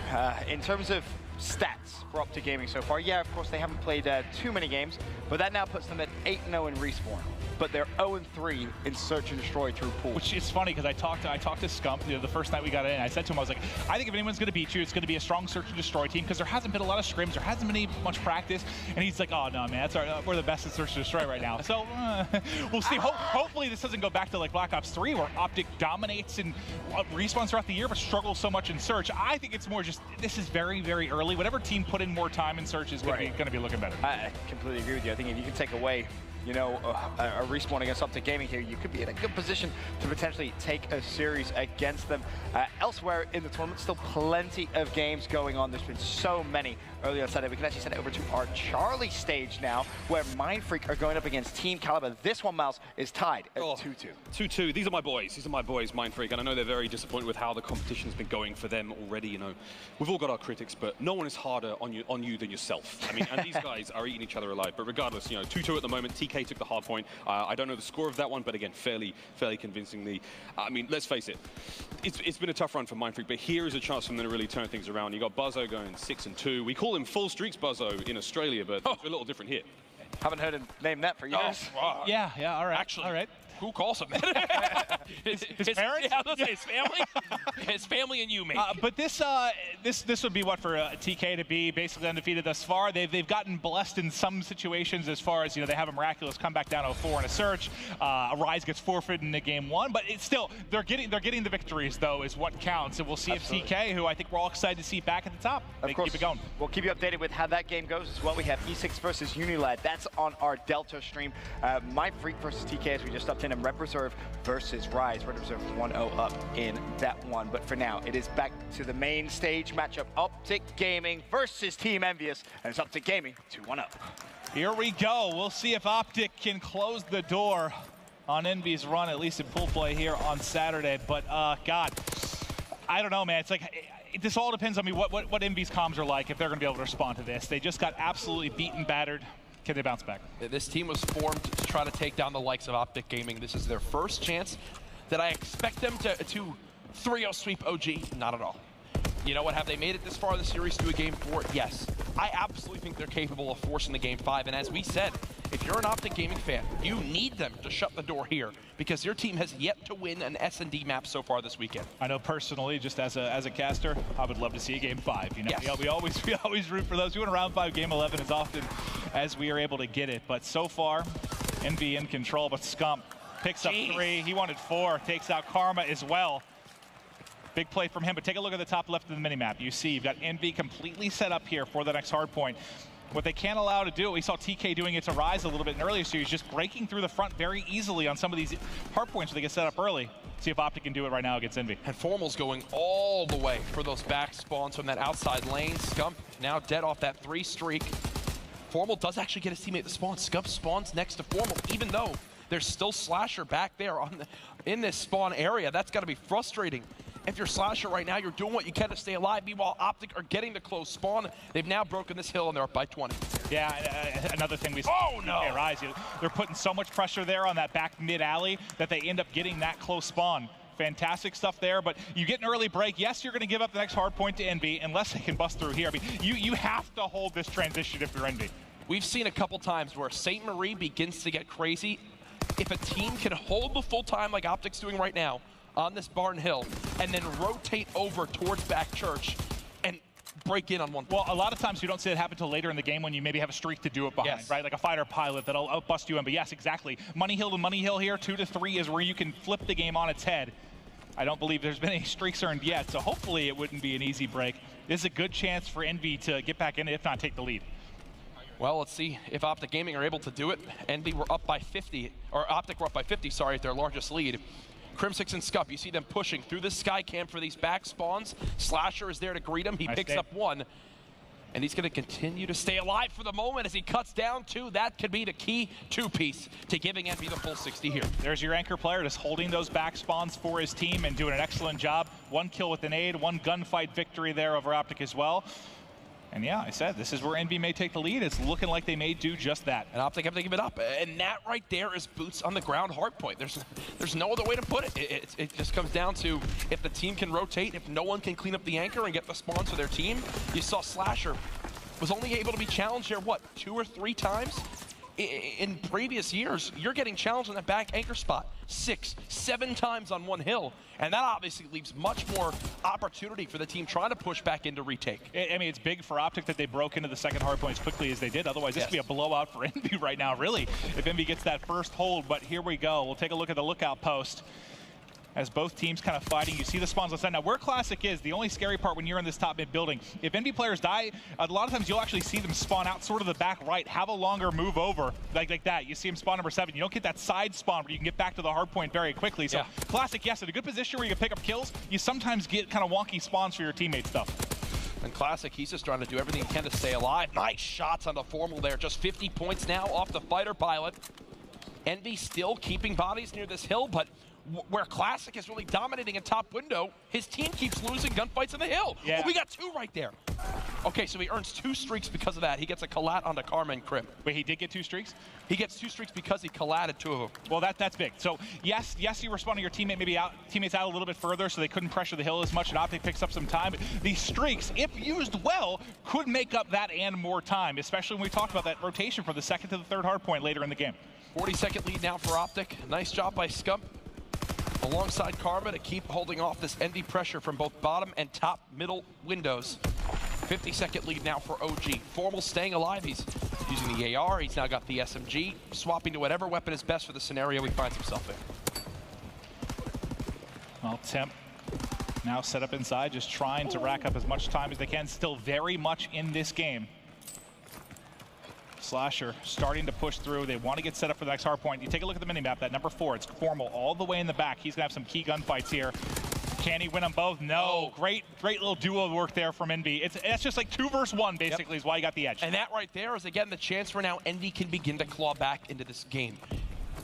In terms of stats for OpTic Gaming so far, yeah, of course, they haven't played too many games, but that now puts them at 8-0 in Respawn. But they're 0-3 in Search and Destroy through pool. Which is funny, because I talked to Scump, you know, the first night we got in. I said to him, I was like, I think if anyone's going to beat you, it's going to be a strong Search and Destroy team, because there hasn't been a lot of scrims, there hasn't been much practice. And he's like, oh no, man, we're the best at Search and Destroy right now. So we'll see. Hopefully this doesn't go back to like Black Ops 3, where OpTic dominates and respawns throughout the year, but struggles so much in Search. I think it's more just, this is very, very early. Whatever team put in more time in Search is going to be looking better. I completely agree with you. I think if you can take away, you know, a Respawn against OpTic Gaming here, you could be in a good position to potentially take a series against them. Elsewhere in the tournament, still plenty of games going on. There's been so many early on Saturday. We can actually send it over to our Charlie stage now, where Mindfreak are going up against Team Caliber. This one, Miles, is tied at 2-2. 2-2. These are my boys. These are my boys, Mindfreak, and I know they're very disappointed with how the competition's been going for them already. You know, we've all got our critics, but no one is harder on you than yourself. I mean, and these guys are eating each other alive. But regardless, you know, 2-2 at the moment. TK took the hard point. I don't know the score of that one, but again, fairly convincingly. I mean, let's face it. It's been a tough run for Mindfreak, but here is a chance for them to really turn things around. You got Buzzo going 6-2. We call him Full Streaks Buzzo in Australia, but it's a little different here. Haven't heard him name that for years. Wow. Yeah, all right. Actually, all right. Who calls him that? his parents? Yeah, let's say his family. His family and you, maybe. But this would be what for TK to be basically undefeated thus far. They've gotten blessed in some situations, as far as, you know, they have a miraculous comeback down 0-4 in a Search. A Rise gets forfeited in the game 1, but it's still they're getting the victories, though, is what counts. And we'll see if TK, who I think we're all excited to see back at the top, they keep it going. We'll keep you updated with how that game goes as well. We have E6 versus Unilad. That's on our Delta stream. Mindfreak versus TK, as we just upped in and Red Reserve versus Rise. Red Reserve 1-0 up in that one. But for now, it is back to the main stage matchup. OpTic Gaming versus Team Envious, and it's OpTic Gaming 2-1 up. Here we go. We'll see if OpTic can close the door on Envy's run, at least in pool play here on Saturday. But God, I don't know, man. It's like, this all depends on what Envy's comms are like, if they're going to be able to respond to this. They just got absolutely beaten, battered. Can they bounce back? This team was formed to try to take down the likes of OpTic Gaming. This is their first chance that I expect them to 3-0 sweep OG. Not at all. You know what? Have they made it this far in the series to a Game 4? Yes. I absolutely think they're capable of forcing the Game 5. And as we said, if you're an OpTic Gaming fan, you need them to shut the door here because your team has yet to win an S&D map so far this weekend. I know personally, just as a caster, I would love to see a Game 5. You know, yes. we always root for those. We want a round 5, Game 11 as often as we are able to get it. But so far, Envy in control. But Scump picks up 3. He wanted 4. Takes out Karma as well. Big play from him, but take a look at the top left of the minimap. You see, you've got Envy completely set up here for the next hard point. What they can't allow to do, we saw TK doing it to Rise a little bit in earlier series, just breaking through the front very easily on some of these hard points where they get set up early. See if OpTic can do it right now against Envy. And Formal's going all the way for those back spawns from that outside lane. Scump now dead off that 3 streak. Formal does actually get his teammate to spawn. Scump spawns next to Formal, even though there's still Slasher back there in this spawn area. That's got to be frustrating. If you're Slasher right now, you're doing what you can to stay alive. Meanwhile, OpTic are getting the close spawn. They've now broken this hill, and they're up by 20. Yeah, another thing we see. Oh, no. Rise, they're putting so much pressure there on that back mid-alley that they end up getting that close spawn. Fantastic stuff there, but you get an early break. Yes, you're going to give up the next hard point to Envy unless they can bust through here. I mean, you have to hold this transition if you're Envy. We've seen a couple times where St. Marie begins to get crazy. If a team can hold the full time like OpTic's doing right now, on this Barn Hill, and then rotate over towards back church and break in on one. Well, a lot of times you don't see it happen until later in the game when you maybe have a streak to do it behind, yes. right? Like a fighter pilot that'll outbust you in. But yes, exactly. Money Hill to Money Hill here, 2 to 3 is where you can flip the game on its head. I don't believe there's been any streaks earned yet, so hopefully it wouldn't be an easy break. This is a good chance for Envy to get back in, if not take the lead. Well, let's see if OpTic Gaming are able to do it. Envy were up by 50, or OpTic were up by 50, sorry, at their largest lead. Crimsix and Scump, you see them pushing through the sky camp for these back spawns. Slasher is there to greet him. He picks up 1. And he's going to continue to stay alive for the moment as he cuts down 2. That could be the key 2-piece to giving Envy the full 60 here. There's your anchor player just holding those back spawns for his team and doing an excellent job. 1 kill with an aid, 1 gunfight victory there over OpTic as well. And yeah, I said, this is where Envy may take the lead. It's looking like they may do just that. And OpTic have to give it up. And that right there is boots on the ground hard point. There's no other way to put it. It just comes down to if the team can rotate, if no one can clean up the anchor and get the spawns for their team. You saw Slasher was only able to be challenged here, what, 2 or 3 times? In previous years, you're getting challenged on that back anchor spot 6, 7 times on one hill. And that obviously leaves much more opportunity for the team trying to push back into retake. I mean, it's big for OpTic that they broke into the second hard point as quickly as they did. Otherwise, this could be a blowout for Envy right now, really, if Envy gets that first hold. But here we go. We'll take a look at the lookout post as both teams kind of fighting. You see the spawns on the side. Now, where Classic is, the only scary part when you're in this top mid building, if Envy players die, a lot of times you'll actually see them spawn out sort of the back right, have a longer move over, like that. You see him spawn number 7. You don't get that side spawn where you can get back to the hard point very quickly. So Classic, yes, in a good position where you can pick up kills, you sometimes get kind of wonky spawns for your teammates, though. And Classic, he's just trying to do everything he can to stay alive. Nice shots on the Formal there. Just 50 points now off the fighter pilot. Envy still keeping bodies near this hill, but where Classic is really dominating in top window, his team keeps losing gunfights in the hill. Yeah. Oh, we got 2 right there. Okay, so he earns 2 streaks because of that. He gets a collat onto Karma and Crim. Wait, he did get 2 streaks? He gets 2 streaks because he collatted 2 of them. Well, that's big. So yes, you respond to your teammate teammates out a little bit further, so they couldn't pressure the hill as much, and OpTic picks up some time. But these streaks, if used well, could make up that and more time, especially when we talked about that rotation from the second to the third hard point later in the game. 40-second lead now for OpTic. Nice job by Scump alongside Karma to keep holding off this Envy pressure from both bottom and top middle windows. 50-second lead now for OG. Formal staying alive. He's using the AR. He's now got the SMG, swapping to whatever weapon is best for the scenario he finds himself in. Well, Temp now set up inside, just trying to rack up as much time as they can. Still very much in this game. Slasher starting to push through. They want to get set up for the next hard point. You take a look at the minimap, that number 4, it's Formal all the way in the back. He's going to have some key gunfights here. Can he win them both? No. Great little duo work there from Envy. It's just like 2 versus 1, basically, is why he got the edge. And that right there is, again, the chance where now Envy can begin to claw back into this game.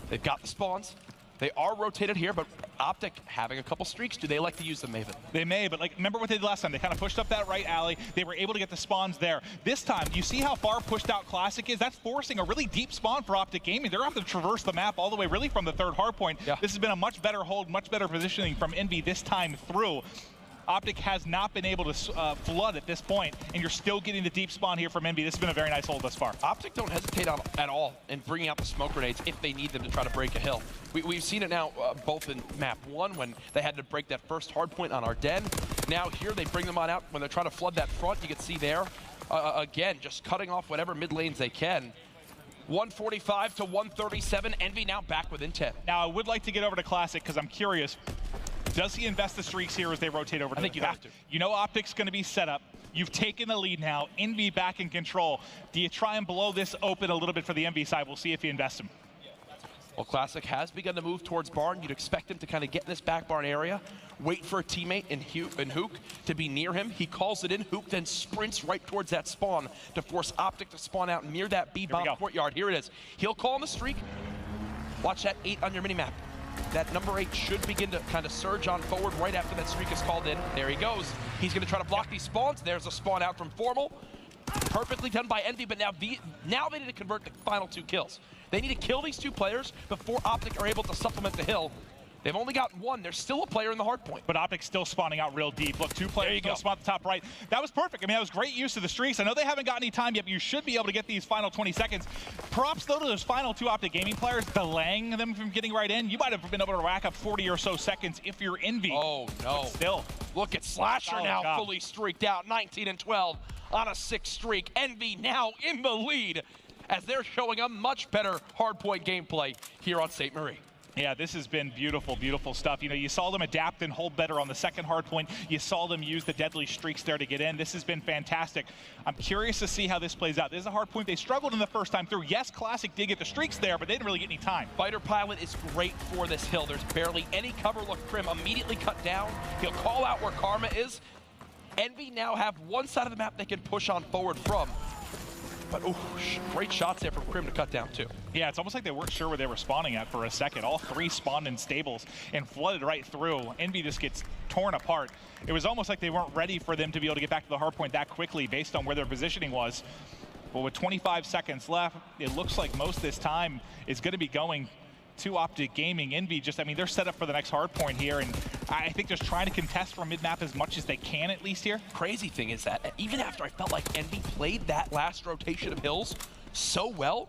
They've got the spawns. They are rotated here, but OpTic having a couple streaks. Do they like to use them, Maven? They may, but like remember what they did last time? They kind of pushed up that right alley. They were able to get the spawns there. This time, you see how far pushed out Classic is? That's forcing a really deep spawn for OpTic Gaming. They're going to have to traverse the map all the way really from the 3rd hard point. Yeah. This has been a much better hold, much better positioning from Envy this time through. OpTic has not been able to flood at this point, and you're still getting the deep spawn here from Envy. This has been a very nice hold thus far. OpTic don't hesitate at all in bringing out the smoke grenades if they need them to try to break a hill. We've seen it now both in map 1 when they had to break that first hard point on Ardennes. Now here they bring them on out when they're trying to flood that front. You can see there, again, just cutting off whatever mid lanes they can. 145 to 137, Envy now back within 10. Now I would like to get over to Classic because I'm curious. Does he invest the streaks here as they rotate over to I think you have to. You know OpTic's going to be set up. You've taken the lead now. Envy back in control. Do you try and blow this open a little bit for the Envy side? We'll see if you invest him. Well, Classic has begun to move towards barn. You'd expect him to kind of get in this back barn area, wait for a teammate in Hook to be near him. He calls it in. Hook then sprints right towards that spawn to force OpTic to spawn out near that B-bomb courtyard. Here it is. He'll call on the streak. Watch that 8 on your minimap. That number 8 should begin to kind of surge on forward right after that streak is called in. There he goes. He's going to try to block these spawns. There's a spawn out from Formal. Perfectly done by Envy, but now they need to convert the final 2 kills. They need to kill these 2 players before OpTic are able to supplement the hill. They've only got 1. There's still a player in the hard point. But OpTic's still spawning out real deep. Look, 2 players still spawn at the top right. That was perfect. I mean, that was great use of the streaks. I know they haven't got any time yet, but you should be able to get these final 20 seconds. Props, though, to those final 2 OpTic Gaming players, delaying them from getting right in. You might have been able to rack up 40 or so seconds if you're Envy. Oh, no. But still. Look at Slasher now fully streaked out. 19 and 12 on a 6 streak. Envy now in the lead as they're showing a much better hardpoint gameplay here on St. Marie. Yeah, this has been beautiful, beautiful stuff. You know, you saw them adapt and hold better on the 2nd hard point. You saw them use the deadly streaks there to get in. This has been fantastic. I'm curious to see how this plays out. This is a hard point. They struggled in the first time through. Yes, Classic did get the streaks there, but they didn't really get any time. Fighter Pilot is great for this hill. There's barely any cover. Look, Crim immediately cut down. He'll call out where Karma is. Envy now have one side of the map they can push on forward from. But great shots there from Crim to cut down too. Yeah, it's almost like they weren't sure where they were spawning at for a second. All 3 spawned in stables and flooded right through. Envy just gets torn apart. It was almost like they weren't ready for them to be able to get back to the hard point that quickly based on where their positioning was. But with 25 seconds left, it looks like most of this time is going to be going to OpTic Gaming. Envy just, I mean, they're set up for the next hard point here, and I think just trying to contest from mid-map as much as they can at least here. Crazy thing is that even after I felt like Envy played that last rotation of hills so well,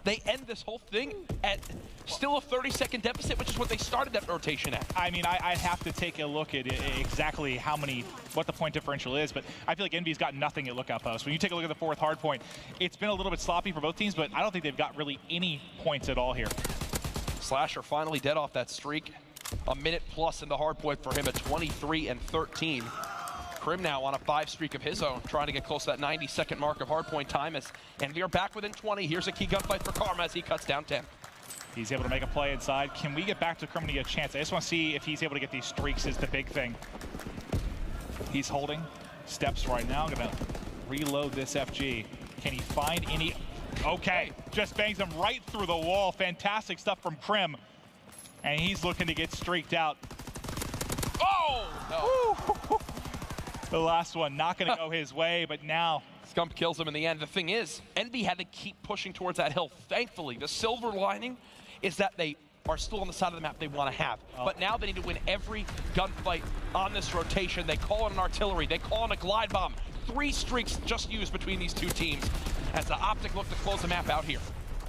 they end this whole thing at still a 30-second deficit, which is what they started that rotation at. I mean, I'd have to take a look at exactly what the point differential is, but I feel like Envy's got nothing at lookout post. When you take a look at the 4th hard point, it's been a little bit sloppy for both teams, but I don't think they've got really any points at all here. Slasher finally dead off that streak. A minute plus in the hard point for him at 23 and 13. Crim now on a 5 streak of his own, trying to get close to that 90-second mark of hard point time. And we are back within 20. Here's a key gunfight for Karma as he cuts down 10. He's able to make a play inside. Can we get back to Crim to get a chance? I just want to see if he's able to get these streaks is the big thing. He's holding steps right now. Gonna reload this FG. Can he find any? Okay, just bangs him right through the wall. Fantastic stuff from Crim. And he's looking to get streaked out. Oh, no. The last one not going to go his way, but now Scump kills him in the end. The thing is, Envy had to keep pushing towards that hill. Thankfully, the silver lining is that they are still on the side of the map they want to have. But now they need to win every gunfight on this rotation. They call in an artillery. They call in a glide bomb. 3 streaks just used between these 2 teams as the OpTic look to close the map out here.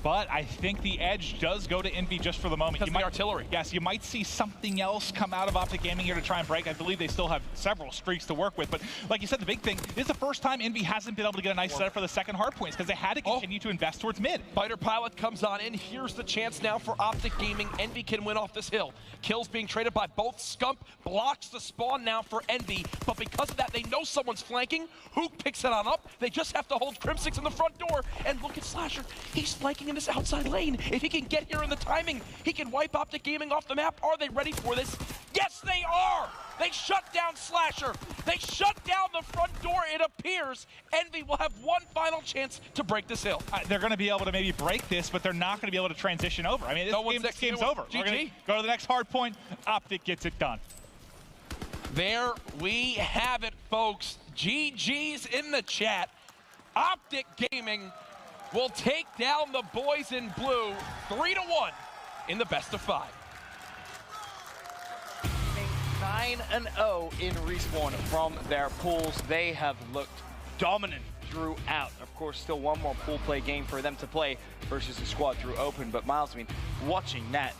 But I think the edge does go to Envy just for the moment. Because of the artillery. Yes, you might see something else come out of OpTic Gaming here to try and break. I believe they still have several streaks to work with. But like you said, the big thing, this is the first time Envy hasn't been able to get a nice setup for the second hard points because they had to continue to invest towards mid. Fighter Pilot comes on in. Here's the chance now for OpTic Gaming. Envy can win off this hill. Kills being traded by both. Scump blocks the spawn now for Envy. But because of that, they know someone's flanking. Hook picks it on up. They just have to hold Crimsix in the front door. And look at Slasher. He's flanking in this outside lane. If he can get here in the timing, he can wipe OpTic Gaming off the map. Are they ready for this? Yes, they are! They shut down Slasher. They shut down the front door, it appears. Envy will have one final chance to break this hill. They're going to be able to maybe break this, but they're not going to be able to transition over. I mean, this game's over. GG. We're going to go to the next hard point. OpTic gets it done. There we have it, folks. GG's in the chat. OpTic Gaming will take down the boys in blue 3-1 in the best of 5. 9-0 in Respawn from their pools. They have looked dominant throughout. Of course, still one more pool play game for them to play versus the squad through Open. But Miles, I mean, watching that,